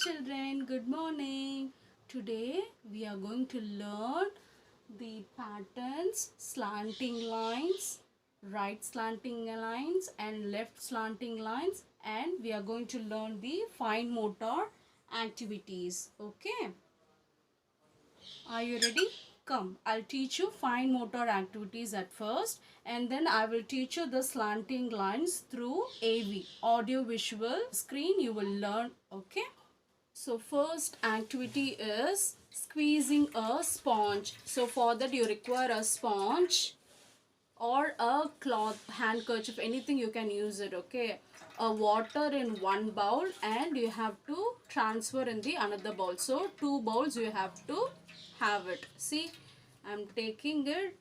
children, good morning. Today we are going to learn the patterns, slanting lines, right slanting lines and left slanting lines, and we are going to learn the fine motor activities. Okay, are you ready? Come, I'll teach you fine motor activities at first, and then I will teach you the slanting lines through AV, audio visual screen you will learn. Okay, so first activity is squeezing a sponge. So for that you require a sponge or a cloth, handkerchief, anything you can use it. Okay, a water in one bowl and you have to transfer in the another bowl. So two bowls you have to have it. See, I'm taking it,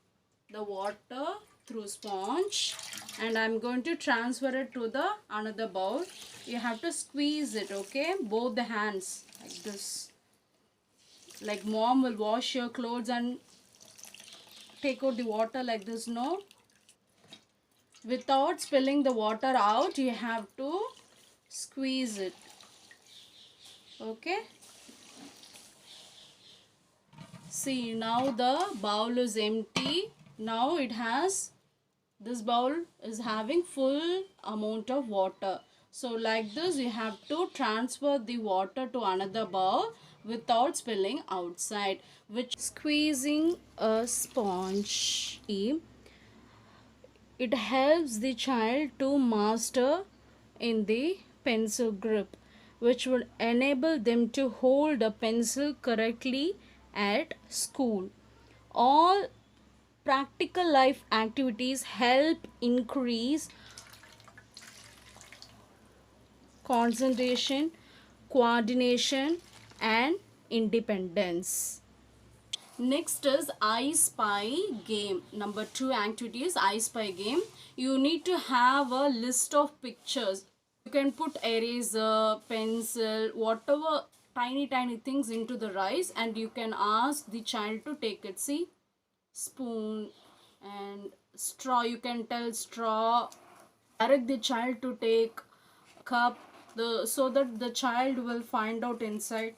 the water through sponge, and I'm going to transfer it to the another bowl. You have to squeeze it, okay, both the hands like this, like mom will wash your clothes and take out the water like this. No, without spilling the water out you have to squeeze it. Okay, see, now the bowl is empty. Now it has, this bowl is having full amount of water. So like this you have to transfer the water to another bowl without spilling outside. Which squeezing a sponge, it helps the child to master in the pencil grip, which would enable them to hold a pencil correctly at school. All practical life activities help increase concentration, coordination, and independence. Next is I Spy game. Number 2 activity is I Spy game. You need to have a list of pictures. You can put eraser, pencil, whatever tiny things into the rice, and you can ask the child to take it. See, spoon and straw, you can tell straw. Direct the child to take cup, so that the child will find out inside.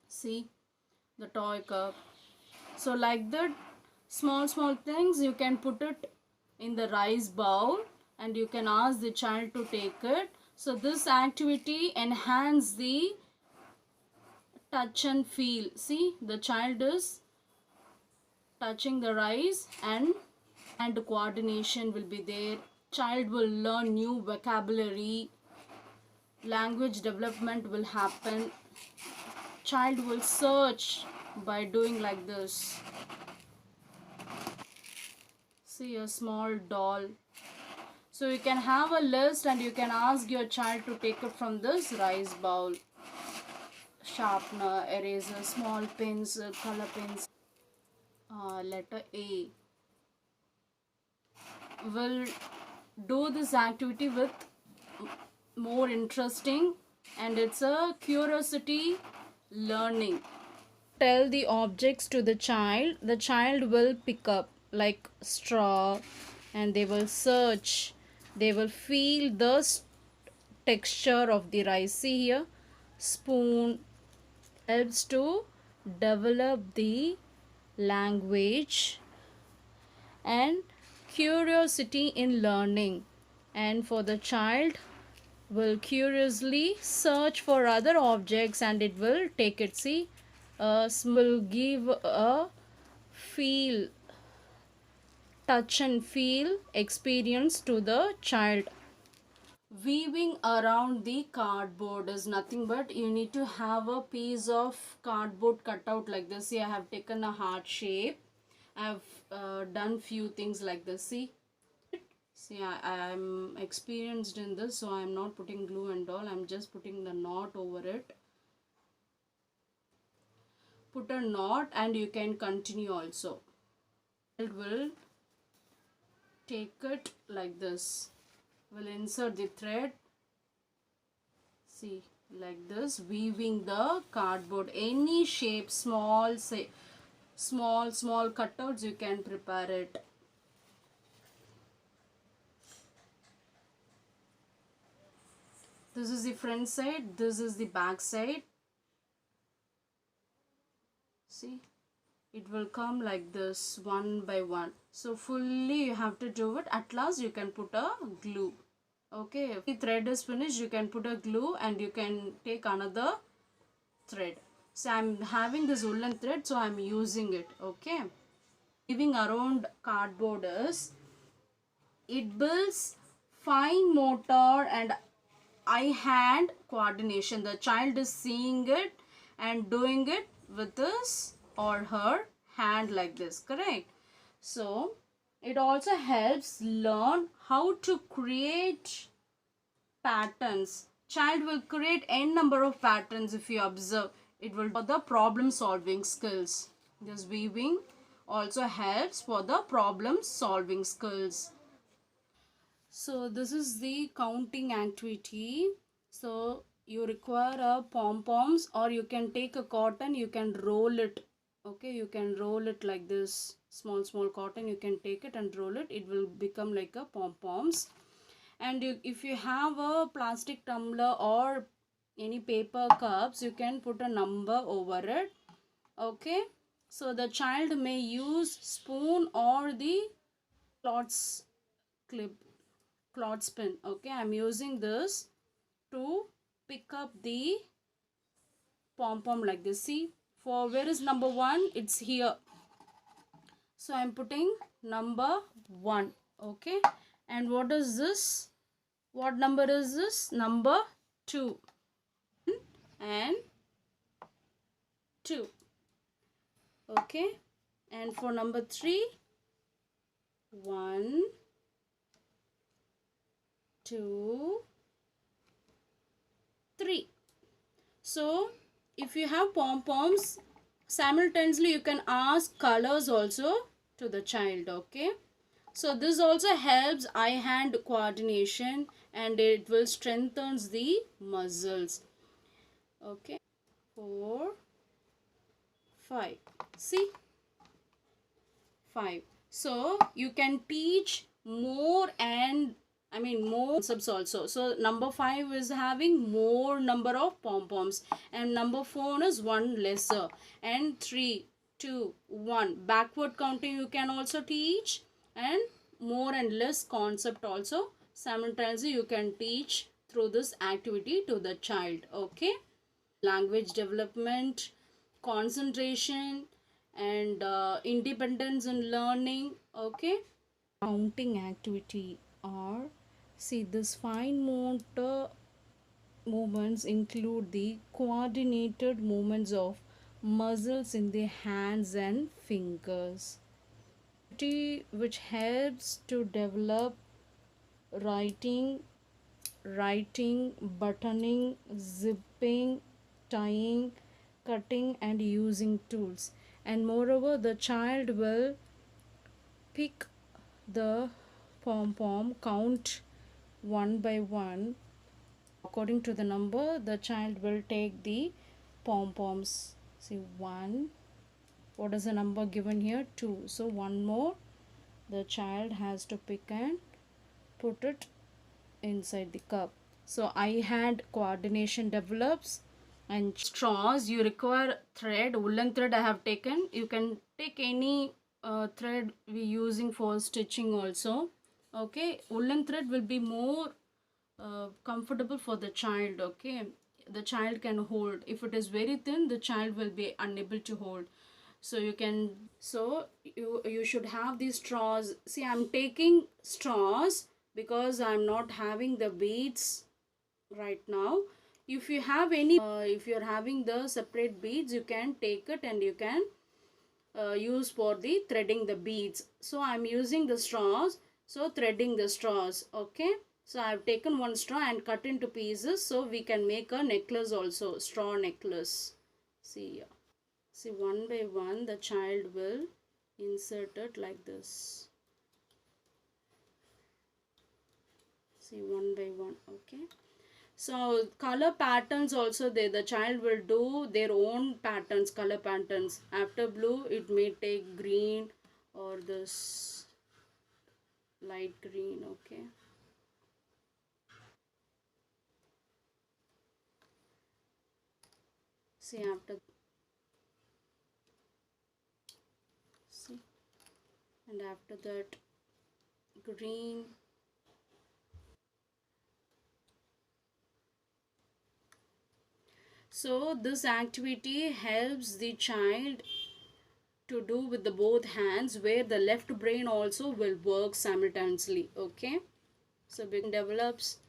See, the toy cup. So like that, small things you can put it in the rice bowl and you can ask the child to take it. So this activity enhance the touch and feel. See, the child is touching the rice and coordination will be there. Child will learn new vocabulary, language development will happen. Child will search by doing like this. See, a small doll. So you can have a list and you can ask your child to take it from this rice bowl. Sharpener, eraser, small pins, color pins. Letter A. Will do this activity with more interesting, and it's a curiosity learning. Tell the objects to the child will pick up like straw, and they will search, they will feel the texture of the rice. See here, spoon helps to develop the language and curiosity in learning, and for the child will curiously search for other objects and it will take it. See, will give a feel, touch and feel experience to the child. Weaving around the cardboard is nothing but you need to have a piece of cardboard cut out like this. See, I have taken a heart shape. I have done few things like this. See, I am experienced in this, so I am not putting glue and all. I am just putting the knot over it. Put a knot and you can continue also. It will take it like this. Will insert the thread. See, like this, weaving the cardboard. Any shape, small, say small cutouts, you can prepare it. This is the front side, this is the back side. See, it will come like this one by one. So fully you have to do it. At last you can put a glue. Okay, if the thread is finished, you can put a glue and you can take another thread. So I'm having this woolen thread, so I'm using it. Okay, giving around cardboard is, it builds fine motor and eye hand coordination. The child is seeing it and doing it with his or her hand like this, correct? So it also helps learn how to create patterns. Child will create n number of patterns. If you observe, it will for the problem solving skills. This weaving also helps for the problem solving skills. So this is the counting activity. So you require a pom-poms, or you can take a cotton, you can roll it. Okay, you can roll it like this. Small cotton, you can take it and roll it. It will become like a pom-poms. And if you have a plastic tumbler or any paper cups, you can put a number over it. Okay, so the child may use spoon or the cloths clip, clothespin. Okay, I'm using this to pick up the pom-pom like this. See, for where is number 1? It's here. So I'm putting number 1. Okay, and what is this? What number is this? Number 2 and 2. Okay, and for number 3, 1, 2, 3. So if you have pom-poms, simultaneously you can ask colors also to the child. Okay, so this also helps eye hand coordination and it will strengthens the muscles. Okay, 4, 5. See, 5. So you can teach more and more concepts also. So number 5 is having more number of pom-poms, and number 4 is one lesser, and 3, 2, 1. Backward counting you can also teach, and more and less concept also simultaneously you can teach through this activity to the child. Okay, language development, concentration, and independence in learning. Okay, counting activity are, see, this fine motor movements include the coordinated movements of muscles in the hands and fingers, which helps to develop writing, buttoning, zipping, tying, cutting, and using tools. And moreover, the child will pick the pom-pom, count one by one. According to the number, the child will take the pom-poms. See, 1. What is the number given here? 2. So one more. The child has to pick and put it inside the cup. So eye hand coordination develops. And straws, you require thread, woolen thread I have taken. You can take any thread we using for stitching also. Okay, woolen thread will be more comfortable for the child. Okay, the child can hold. If it is very thin, the child will be unable to hold. So you can, so you should have these straws. See, I'm taking straws because I'm not having the beads right now. If you have any if you're having the separate beads, you can take it and you can use for the threading the beads. So I'm using the straws, so threading the straws. Okay, so I've taken one straw and cut into pieces, so we can make a necklace also, straw necklace. See here. See, one by one the child will insert it like this. See, one by one. Okay, so color patterns also there, the child will do their own patterns, color patterns. After blue, it may take green or this light green. Okay, See, after, see, and after that green. So this activity helps the child to do with the both hands, where the left brain also will work simultaneously. Okay, so brain develops.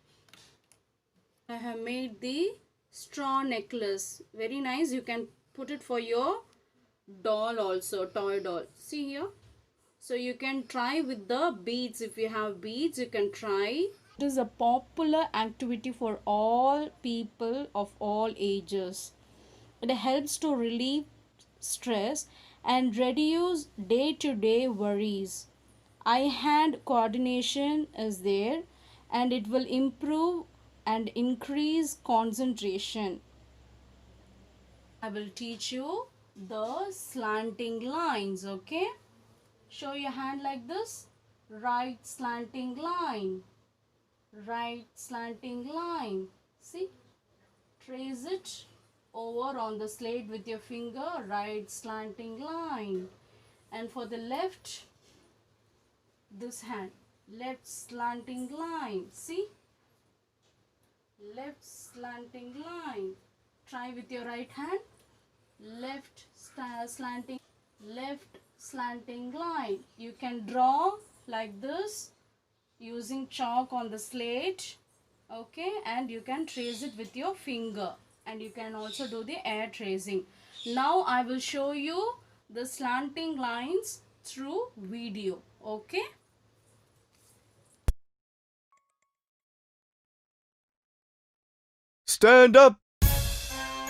I have made the straw necklace, very nice. You can put it for your doll also, toy doll. See here, so you can try with the beads. If you have beads, you can try. It is a popular activity for all people of all ages. It helps to relieve stress and reduce day-to-day worries. Eye hand coordination is there, and it will improve and increase concentration. I will teach you the slanting lines. Okay, show your hand like this. Right slanting line, right slanting line. See, trace it over on the slate with your finger, right slanting line. And for the left, this hand, left slanting line. See, left slanting line. Try with your right hand, left slanting, left slanting line. You can draw like this using chalk on the slate. Okay, and you can trace it with your finger, and you can also do the air tracing. Now I will show you the slanting lines through video. Okay, Stand up!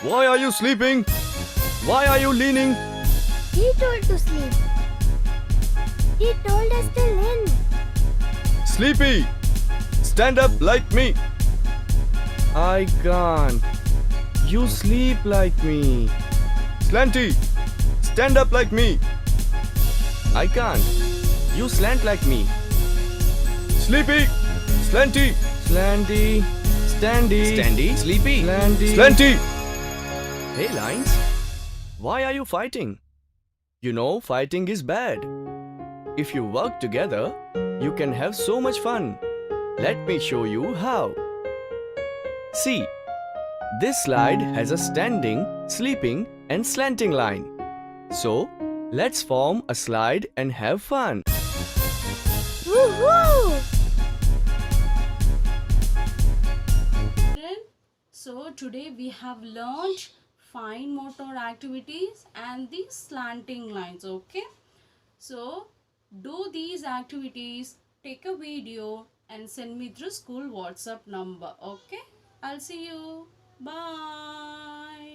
Why are you sleeping? Why are you leaning? He told to sleep. He told us to learn. Sleepy! Stand up like me! I can't. You sleep like me. Slanty! Stand up like me! I can't. You slant like me. Sleepy! Slanty! Slanty! Standy! Standy, sleepy, Slanty! Slanty! Hey, Lines. Why are you fighting? You know, fighting is bad. If you work together, you can have so much fun. Let me show you how. See, this slide has a standing, sleeping, and slanting line. So, let's form a slide and have fun. Woohoo! so today we have learned fine motor activities and the slanting lines. Okay, so do these activities, take a video and send me through school WhatsApp number. Okay, I'll see you. Bye.